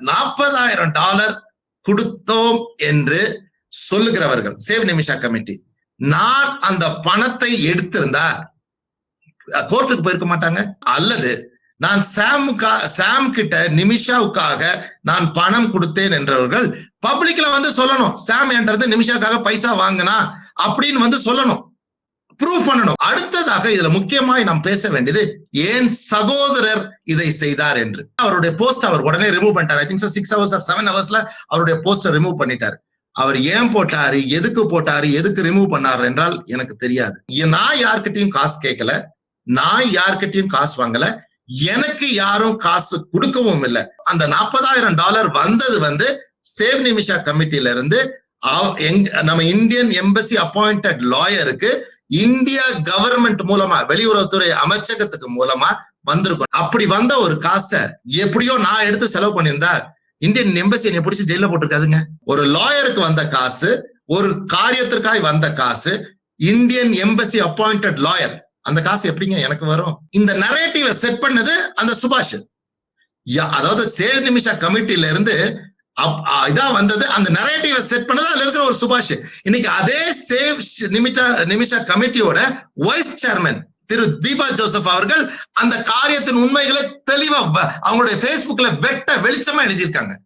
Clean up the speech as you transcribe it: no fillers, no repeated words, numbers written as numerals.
$40,000 கொடுத்தோம் என்று சொல்லுகிறவர்கள் சேவ் நிமிஷா கமிட்டி, நான் அந்த பணத்தை எடுத்திருந்தா கோர்ட்டுக்கு போயிருக்க மாட்டாங்க. அல்லது நான் சாம் கிட்ட நிமிஷாவுக்காக நான் பணம் கொடுத்தேன் என்றவர்கள் பப்ளிக்ல வந்து சொல்லணும், சாம் என்றது நிமிஷாக்காக பைசா வாங்கினா அப்படின்னு வந்து சொல்லணும், ப்ரூவ் பண்ணணும். அடுத்ததாக இதுல முக்கியமாய் நாம் பேச வேண்டியது ஏன் சகோதரர் இதை செய்தார் என்று. அவருடைய போஸ்ட் அவர் உடனே ரிமூவ் பண்ணிட்டார். I think 6 hours or 7 hours அவருடைய போஸ்டை ரிமூவ் பண்ணிட்டாரு. அவர் ஏன் போட்டாரு, எதுக்கு போட்டாரு, எதுக்கு ரிமூவ் பண்ணாரு என்றால் எனக்கு தெரியாது. நான் யார்கிட்டையும் காசு கேட்கல, நான் யார்கிட்டையும் காசு வாங்கல, எனக்கு யாரும் காசு கொடுக்கவும் இல்லை. அந்த $40,000 வந்தது வந்து சேவ் நிமிஷா கமிட்டில இருந்து நம்ம இந்தியன் எம்பசி அப்பாயிண்டட் லாயருக்கு இந்தியா கவர்மெண்ட் மூலமா, வெளியுறவுத்துறை அமைச்சகத்துக்கு மூலமா வந்திருக்கும். அப்படி வந்த ஒரு காசை எப்படியோ நான் எடுத்து செலவு பண்ணியிருந்தா இந்தியன் எம்பசி என்னை பிடிச்சி ஜெயில போட்டிருக்காதுங்க. ஒரு லாயருக்கு வந்த காசு, ஒரு காரியத்திற்காக வந்த காசு, இந்தியன் எம்பசி அப்பாயிண்டட் லாயர், அந்த காசு எப்படிங்க எனக்கு வரும்? இந்த நரேட்டிவை செட் பண்ணது அந்த சுபாஷ். அதாவது சேவ் நிமிஷா கமிட்டில இருந்து இதான் வந்தது. அந்த நரேட்டிவை செட் பண்ணது அதுல இருக்கிற ஒரு சுபாஷ். இன்னைக்கு அதே சேவ் நிமிஷா கமிட்டியோட வைஸ் சேர்மன் திரு தீபா ஜோசப் அவர்கள் அந்த காரியத்தின் உண்மைகளை தெளிவா அவங்களுடைய பேஸ்புக்ல வெட்ட வெளிச்சமா எழுதியிருக்காங்க.